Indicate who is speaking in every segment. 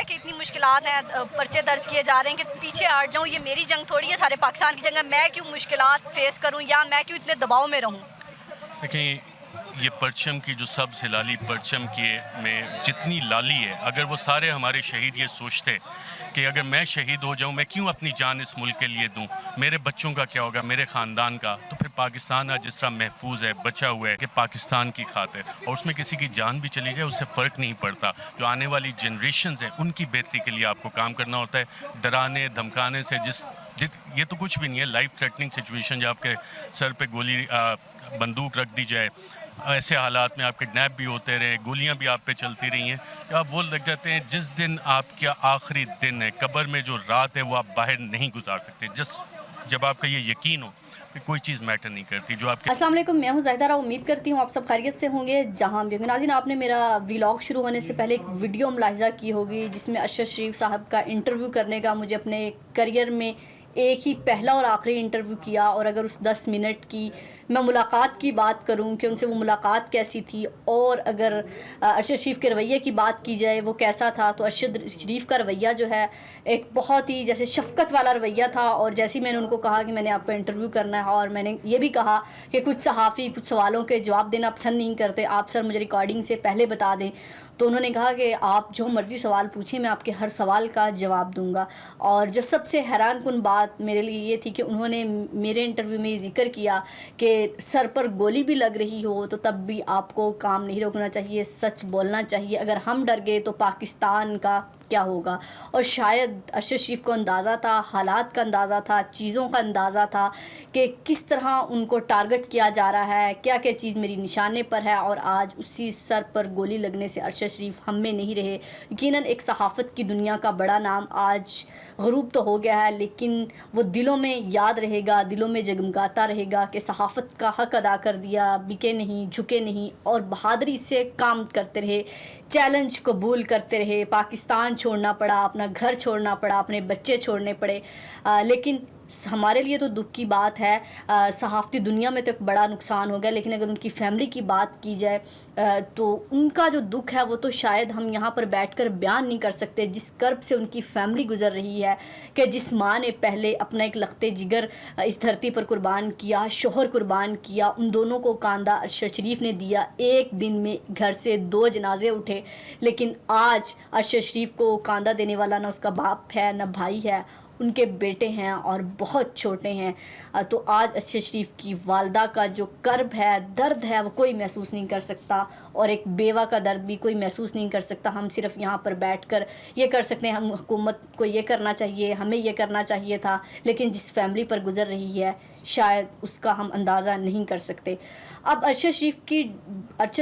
Speaker 1: کہ اتنی مشکلات ہیں, پرچے درج کیے جا رہے ہیں کہ پیچھے ہٹ جاؤں, یہ میری جنگ تھوڑی ہے سارے پاکستان کی جنگ ہے, میں کیوں مشکلات فیس کروں یا میں کیوں اتنے دباؤ میں رہوں.
Speaker 2: دیکھیں, یہ پرچم کی جو سب سے لالی پرچم کی میں جتنی لالی ہے, اگر وہ سارے ہمارے شہید یہ سوچتے کہ اگر میں شہید ہو جاؤں, میں کیوں اپنی جان اس ملک کے لیے دوں, میرے بچوں کا کیا ہوگا, میرے خاندان کا, تو پھر پاکستان آج جس طرح محفوظ ہے, بچا ہوا ہے کہ پاکستان کی خاطر, اور اس میں کسی کی جان بھی چلی جائے اس سے فرق نہیں پڑتا. جو آنے والی جنریشنز ہیں ان کی بہتری کے لیے آپ کو کام کرنا ہوتا ہے. ڈرانے دھمکانے سے یہ تو کچھ بھی نہیں ہے. لائف تھریٹننگ سچویشن, جو آپ کے سر پہ گولی بندوق رکھ دی جائے, ایسے حالات میں آپ کڈنیپ بھی ہوتے رہے, گولیاں بھی آپ پہ چلتی رہی ہیں, آپ وہ لگ جاتے ہیں جس دن آپ کا آخری دن ہے, قبر میں جو رات ہے وہ آپ باہر نہیں گزار سکتے. جب آپ کا یہ یقین ہو کہ کوئی چیز میٹر نہیں کرتی جو آپ کے.
Speaker 3: السلام علیکم, میں ہوں زاہدہ راؤ. امید کرتی ہوں آپ سب خیریت سے ہوں گے جہاں بھی ہوں گے. ناظرین, آپ نے میرا ولاگ شروع ہونے سے پہلے ایک ویڈیو ملاحظہ کی ہوگی جس میں ارشد شریف صاحب کا انٹرویو کرنے کا مجھے اپنے کریئر میں ایک ہی پہلا اور آخری انٹرویو کیا, اور اگر اس 10 منٹ کی میں ملاقات کی بات کروں کہ ان سے وہ ملاقات کیسی تھی, اور اگر ارشد شریف کے رویے کی بات کی جائے وہ کیسا تھا, تو ارشد شریف کا رویہ جو ہے ایک بہت ہی جیسے شفقت والا رویہ تھا. اور جیسے میں نے ان کو کہا کہ میں نے آپ کو انٹرویو کرنا ہے, اور میں نے یہ بھی کہا کہ کچھ صحافی کچھ سوالوں کے جواب دینا پسند نہیں کرتے, آپ سر مجھے ریکارڈنگ سے پہلے بتا دیں, تو انہوں نے کہا کہ آپ جو مرضی سوال پوچھیں میں آپ کے ہر سوال کا جواب دوں گا. اور جو سب سے حیران کن بات میرے لیے یہ تھی کہ انہوں نے میرے انٹرویو میں یہ ذکر کیا کہ سر پر گولی بھی لگ رہی ہو تو تب بھی آپ کو کام نہیں روکنا چاہیے, سچ بولنا چاہیے, اگر ہم ڈر گئے تو پاکستان کا کیا ہوگا. اور شاید ارشد شریف کو اندازہ تھا, حالات کا اندازہ تھا, چیزوں کا اندازہ تھا کہ کس طرح ان کو ٹارگٹ کیا جا رہا ہے, کیا کیا چیز میری نشانے پر ہے, اور آج اسی سر پر گولی لگنے سے ارشد شریف ہم میں نہیں رہے. یقیناً ایک صحافت کی دنیا کا بڑا نام آج غروب تو ہو گیا ہے, لیکن وہ دلوں میں یاد رہے گا, دلوں میں جگمگاتا رہے گا کہ صحافت کا حق ادا کر دیا, بکے نہیں, جھکے نہیں, اور بہادری سے کام کرتے رہے, چیلنج قبول کرتے رہے. پاکستان چھوڑنا پڑا, اپنا گھر چھوڑنا پڑا, اپنے بچے چھوڑنے پڑے, لیکن ہمارے لیے تو دکھ کی بات ہے. صحافتی دنیا میں تو ایک بڑا نقصان ہو گیا, لیکن اگر ان کی فیملی کی بات کی جائے تو ان کا جو دکھ ہے وہ تو شاید ہم یہاں پر بیٹھ کر بیان نہیں کر سکتے. جس کرب سے ان کی فیملی گزر رہی ہے کہ جس ماں نے پہلے اپنا ایک لختے جگر اس دھرتی پر قربان کیا, شوہر قربان کیا, ان دونوں کو کاندھا ارشد شریف نے دیا, ایک دن میں گھر سے 2 جنازے اٹھے, لیکن آج ارشد شریف کو کاندھا دینے والا نہ اس کا باپ ہے نہ بھائی ہے, ان کے بیٹے ہیں اور بہت چھوٹے ہیں. تو آج ارشد شریف کی والدہ کا جو کرب ہے, درد ہے, وہ کوئی محسوس نہیں کر سکتا, اور ایک بیوہ کا درد بھی کوئی محسوس نہیں کر سکتا. ہم صرف یہاں پر بیٹھ کر یہ کر سکتے ہیں ہم حکومت کو یہ کرنا چاہیے, ہمیں یہ کرنا چاہیے تھا, لیکن جس فیملی پر گزر رہی ہے شاید اس کا ہم اندازہ نہیں کر سکتے. اب ارشد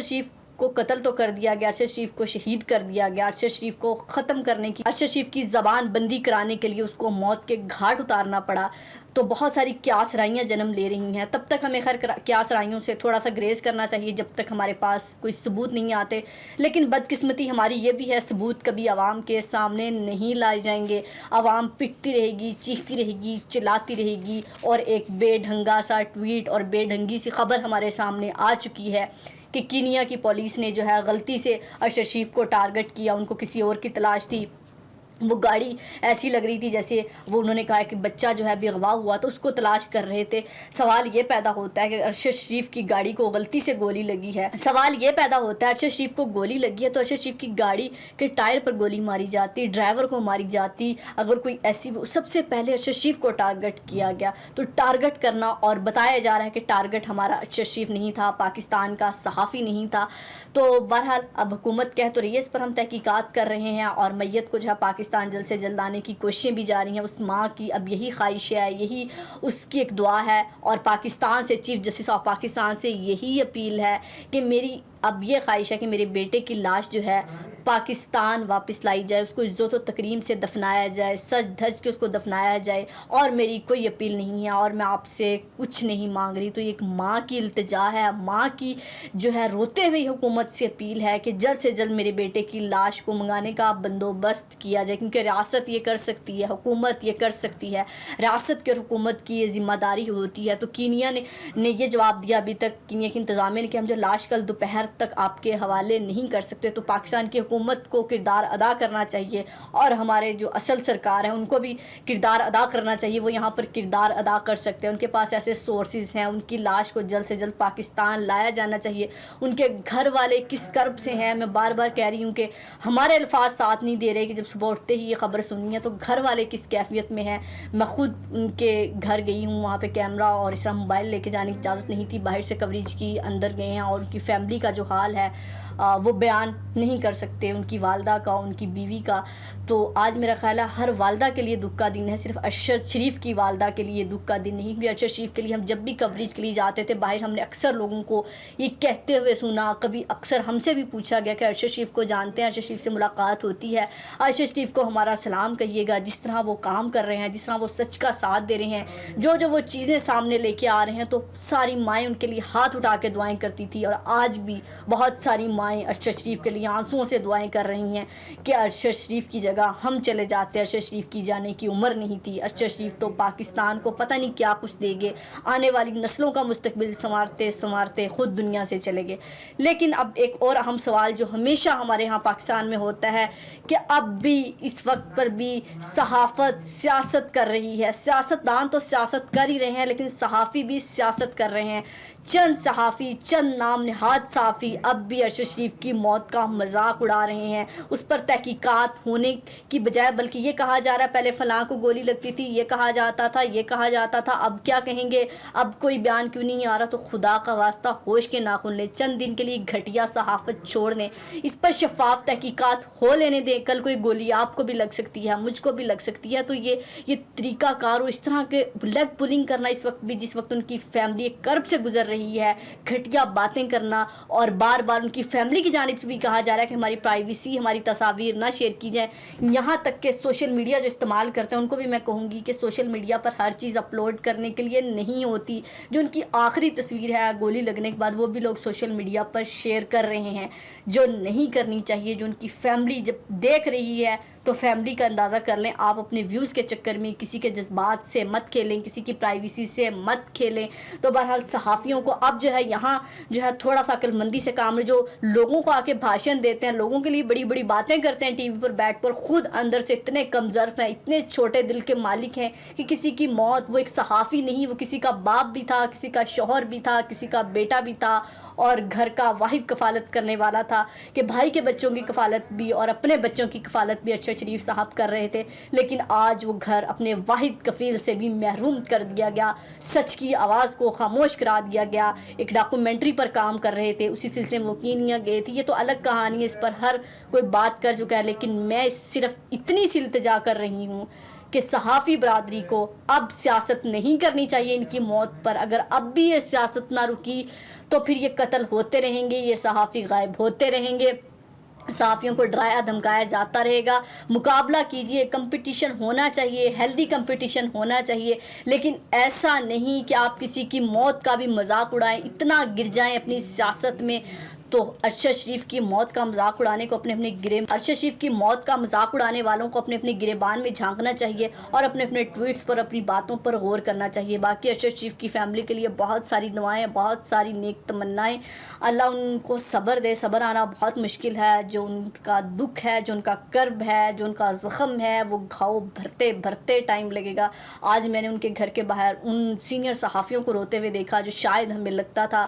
Speaker 3: شریف کو قتل تو کر دیا گیا, ارشد شریف کو شہید کر دیا گیا, ارشد شریف کو ختم کرنے کی, ارشد شریف کی زبان بندی کرانے کے لیے اس کو موت کے گھاٹ اتارنا پڑا, تو بہت ساری قیاس رائیاں جنم لے رہی ہیں. تب تک ہمیں خیر قیاس رائیوں سے تھوڑا سا گریز کرنا چاہیے جب تک ہمارے پاس کوئی ثبوت نہیں آتے, لیکن بدقسمتی ہماری یہ بھی ہے ثبوت کبھی عوام کے سامنے نہیں لائے جائیں گے. عوام پٹتی رہے گی, چیختی رہے گی, چلاتی رہے گی, اور ایک بے ڈھنگا سا ٹویٹ اور بے ڈھنگی سی خبر ہمارے سامنے آ چکی ہے کہ کینیا کی پولیس نے جو ہے غلطی سے ارشد شریف کو ٹارگٹ کیا, ان کو کسی اور کی تلاش تھی. وہ گاڑی ایسی لگ رہی تھی جیسے وہ انہوں نے کہا کہ بچہ جو ہے ابھی اغوا ہوا تو اس کو تلاش کر رہے تھے. سوال یہ پیدا ہوتا ہے کہ ارشد شریف کی گاڑی کو غلطی سے گولی لگی ہے. سوال یہ پیدا ہوتا ہے ارشد شریف کو گولی لگی ہے تو ارشد شریف کی گاڑی کے ٹائر پر گولی ماری جاتی, ڈرائیور کو ماری جاتی, اگر کوئی ایسی, سب سے پہلے ارشد شریف کو ٹارگٹ کیا گیا. تو ٹارگٹ کرنا, اور بتایا جا رہا ہے کہ ٹارگٹ ہمارا ارشد شریف نہیں تھا, پاکستان کا صحافی نہیں تھا. تو بہرحال اب حکومت کہہ تو رہی ہے, اس پر ہم تحقیقات کر رہے ہیں, اور میت کو جو ہے پاکستان جلد سے جلد آنے کی کوششیں بھی جاری ہیں. اس ماں کی اب یہی خواہش ہے, یہی اس کی ایک دعا ہے, اور پاکستان سے, چیف جسٹس آف پاکستان سے یہی اپیل ہے کہ میری اب یہ خواہش ہے کہ میرے بیٹے کی لاش جو ہے پاکستان واپس لائی جائے, اس کو عزت و تکریم سے دفنایا جائے, سج دھج کے اس کو دفنایا جائے. اور میری کوئی اپیل نہیں ہے, اور میں آپ سے کچھ نہیں مانگ رہی. تو یہ ایک ماں کی التجا ہے, ماں کی جو ہے روتے ہوئے حکومت سے اپیل ہے کہ جلد سے جلد میرے بیٹے کی لاش کو منگانے کا بندوبست کیا جائے, کیونکہ ریاست یہ کر سکتی ہے, حکومت یہ کر سکتی ہے, ریاست کے اور حکومت کی یہ ذمہ داری ہوتی ہے. تو کینیا نے یہ جواب دیا ابھی تک, کینیا کی انتظامیہ نے, کہ ہم جو لاش کل دوپہر تک آپ کے حوالے نہیں کر سکتے. تو پاکستان کی حکومت حکومت کو کردار ادا کرنا چاہیے اور ہمارے جو اصل سرکار ہیں ان کو بھی کردار ادا کرنا چاہیے. وہ یہاں پر کردار ادا کر سکتے ہیں, ان کے پاس ایسے سورسز ہیں. ان کی لاش کو جلد سے جلد پاکستان لایا جانا چاہیے. ان کے گھر والے کس کرب سے ہیں, میں بار بار کہہ رہی ہوں کہ ہمارے الفاظ ساتھ نہیں دے رہے کہ جب صبح اٹھتے ہی یہ خبر سنی ہے تو گھر والے کس کیفیت میں ہیں. میں خود ان کے گھر گئی ہوں, وہاں پہ کیمرہ اور اس طرح موبائل لے کے جانے کی اجازت نہیں تھی, باہر سے کوریج کی, اندر گئے ہیں اور ان کی فیملی کا جو حال ہے وہ بیان نہیں کر سکتے, ان کی والدہ کا, ان کی بیوی کا. تو آج میرا خیال ہے ہر والدہ کے لیے دکھ کا دن ہے, صرف ارشد شریف کی والدہ کے لیے دکھ کا دن نہیں. بھی ارشد شریف کے لیے ہم جب بھی کوریج کے لیے جاتے تھے باہر, ہم نے اکثر لوگوں کو یہ کہتے ہوئے سنا, کبھی اکثر ہم سے بھی پوچھا گیا کہ ارشد شریف کو جانتے ہیں, ارشد شریف سے ملاقات ہوتی ہے, ارشد شریف کو ہمارا سلام کہیے گا. جس طرح وہ کام کر رہے ہیں, جس طرح وہ سچ کا ساتھ دے رہے ہیں, جو وہ چیزیں سامنے لے کے آ رہے ہیں, تو ساری مائیں ان کے لیے ہاتھ اٹھا کے دعائیں کرتی تھی. اور آج بھی بہت ساری مائیں ارشد شریف کے لیے آنسوؤں سے دعائیں کر رہی ہیں کہ ارشد شریف کی جگہ ہم چلے جاتے. ارشد شریف کی جانے کی عمر نہیں تھی. ارشد شریف تو پاکستان کو پتہ نہیں کیا کچھ دے گے, آنے والی نسلوں کا مستقبل سنوارتے سنوارتے خود دنیا سے چلے گئے. لیکن اب ایک اور اہم سوال جو ہمیشہ ہمارے ہاں پاکستان میں ہوتا ہے کہ اب بھی اس وقت پر بھی صحافت سیاست کر رہی ہے. سیاستدان تو سیاست کر ہی رہے ہیں لیکن صحافی بھی سیاست کر رہے ہیں. چند صحافی, چند نام نہاد صحافی اب بھی ارشد شریف کی موت کا مذاق اڑا رہے ہیں. اس پر تحقیقات ہونے کی بجائے بلکہ یہ کہا جا رہا ہے پہلے فلاں کو گولی لگتی تھی, یہ کہا جاتا تھا, یہ کہا جاتا تھا, اب کیا کہیں گے, اب کوئی بیان کیوں نہیں آ رہا. تو خدا کا واسطہ ہوش کے ناخن لیں, چند دن کے لیے گھٹیا صحافت چھوڑ دیں, اس پر شفاف تحقیقات ہو لینے دیں. کل کوئی گولی آپ کو بھی لگ سکتی ہے, مجھ کو بھی لگ سکتی ہے. تو یہ طریقہ کار اور اس طرح کے لیگ پولنگ کرنا اس وقت بھی, جس وقت ان کی فیملی ایک کرب سے گزر رہی ہے, گھٹیا باتیں کرنا اور بار بار ان کی فیملی کی جانب سے بھی کہا جا رہا ہے کہ ہماری پرائیویسی, ہماری تصاویر نہ شیئر کی جائیں. یہاں تک کہ سوشل میڈیا جو استعمال کرتے ہیں ان کو بھی میں کہوں گی کہ سوشل میڈیا پر ہر چیز اپلوڈ کرنے کے لیے نہیں ہوتی. جو ان کی آخری تصویر ہے گولی لگنے کے بعد وہ بھی لوگ سوشل میڈیا پر شیئر کر رہے ہیں, جو نہیں کرنی چاہیے. جو ان کی فیملی جب دیکھ رہی ہے تو فیملی کا اندازہ کر لیں. آپ اپنے ویوز کے چکر میں کسی کے جذبات سے مت کھیلیں, کسی کی پرائیویسی سے مت کھیلیں. تو بہرحال صحافیوں کو اب جو ہے یہاں جو ہے تھوڑا سا عقل مندی سے کام ہے. جو لوگوں کو آ کے بھاشن دیتے ہیں, لوگوں کے لیے بڑی بڑی باتیں کرتے ہیں ٹی وی پر بیٹھ پر, خود اندر سے اتنے کمزرف ہیں, اتنے چھوٹے دل کے مالک ہیں کہ کسی کی موت, وہ ایک صحافی نہیں, وہ کسی کا باپ بھی تھا, کسی کا شوہر بھی تھا, کسی کا بیٹا بھی تھا اور گھر کا واحد کفالت کرنے والا تھا کہ بھائی کے بچوں کی کفالت بھی اور اپنے بچوں کی کفالت بھی ارشد شریف صاحب کر رہے تھے. لیکن آج وہ گھر اپنے واحد کفیل سے بھی محروم کر دیا گیا, سچ کی آواز کو خاموش کرا دیا گیا. ایک ڈاکومنٹری پر کام کر رہے تھے, اسی سلسلے میں وہ کینیا گئے تھے. یہ تو الگ کہانی ہے, اس پر ہر کوئی بات کر چکا ہے. لیکن میں صرف اتنی سی التجا کر رہی ہوں کہ صحافی برادری کو اب سیاست نہیں کرنی چاہیے ان کی موت پر. اگر اب بھی یہ سیاست نہ رکی تو پھر یہ قتل ہوتے رہیں گے, یہ صحافی غائب ہوتے رہیں گے, صحافیوں کو ڈرایا دھمکایا جاتا رہے گا. مقابلہ کیجئے, کمپٹیشن ہونا چاہیے, ہیلدی کمپٹیشن ہونا چاہیے, لیکن ایسا نہیں کہ آپ کسی کی موت کا بھی مذاق اڑائیں, اتنا گر جائیں اپنی سیاست میں. تو ارشد شریف کی موت کا مذاق اڑانے کو ارشد شریف کی موت کا مذاق اڑانے والوں کو اپنے گریبان میں جھانکنا چاہیے اور اپنے ٹویٹس پر, اپنی باتوں پر غور کرنا چاہیے. باقی ارشد شریف کی فیملی کے لیے بہت ساری دعائیں, بہت ساری نیک تمنائیں. اللہ ان کو صبر دے. صبر آنا بہت مشکل ہے. جو ان کا دکھ ہے, جو ان کا کرب ہے, جو ان کا زخم ہے, وہ گھاؤ بھرتے بھرتے ٹائم لگے گا. آج میں نے ان کے گھر کے باہر ان سینئر صحافیوں کو روتے ہوئے دیکھا جو شاید ہمیں لگتا تھا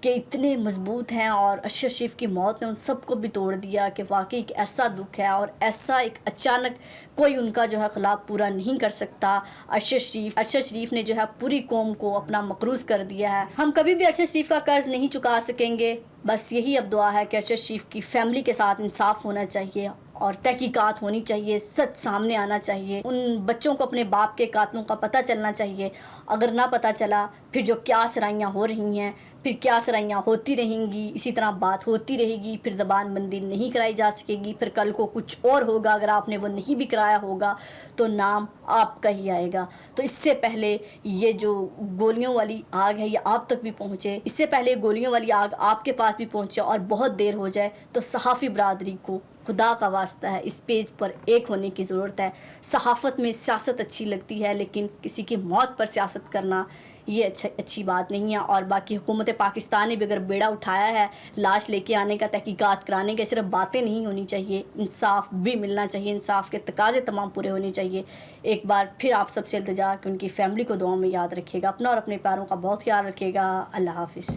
Speaker 3: کہ اتنے مضبوط ہیں, اور ارشد شریف کی موت نے ان سب کو بھی توڑ دیا کہ واقعی ایک ایسا دکھ ہے اور ایسا ایک اچانک کوئی ان کا جو ہے خلاب پورا نہیں کر سکتا. ارشد شریف نے جو ہے پوری قوم کو اپنا مقروض کر دیا ہے. ہم کبھی بھی ارشد شریف کا قرض نہیں چکا سکیں گے. بس یہی اب دعا ہے کہ ارشد شریف کی فیملی کے ساتھ انصاف ہونا چاہیے اور تحقیقات ہونی چاہیے, سچ سامنے آنا چاہیے. ان بچوں کو اپنے باپ کے قاتلوں کا پتہ چلنا چاہیے. اگر نہ پتہ چلا پھر جو کیا سرائیاں ہو رہی ہیں, پھر کیا سرائیاں ہوتی رہیں گی, اسی طرح بات ہوتی رہے گی, پھر زبان بندی نہیں کرائی جا سکے گی. پھر کل کو کچھ اور ہوگا, اگر آپ نے وہ نہیں بھی کرایا ہوگا تو نام آپ کا ہی آئے گا. تو اس سے پہلے یہ جو گولیوں والی آگ ہے یہ آپ تک بھی پہنچے, اس سے پہلے گولیوں والی آگ آپ کے پاس بھی پہنچے اور بہت دیر ہو جائے, تو صحافی برادری کو خدا کا واسطہ ہے اس پیج پر ایک ہونے کی ضرورت ہے. صحافت میں سیاست اچھی لگتی ہے لیکن کسی کی موت پر سیاست کرنا یہ اچھی بات نہیں ہے. اور باقی حکومت پاکستان نے بھی اگر بیڑا اٹھایا ہے لاش لے کے آنے کا, تحقیقات کرانے کا, صرف باتیں نہیں ہونی چاہیے, انصاف بھی ملنا چاہیے, انصاف کے تقاضے تمام پورے ہونے چاہیے. ایک بار پھر آپ سب سے التجا کہ ان کی فیملی کو دعاؤں میں یاد رکھیے گا, اپنا اور اپنے پیاروں کا بہت خیال رکھیے گا. اللہ حافظ.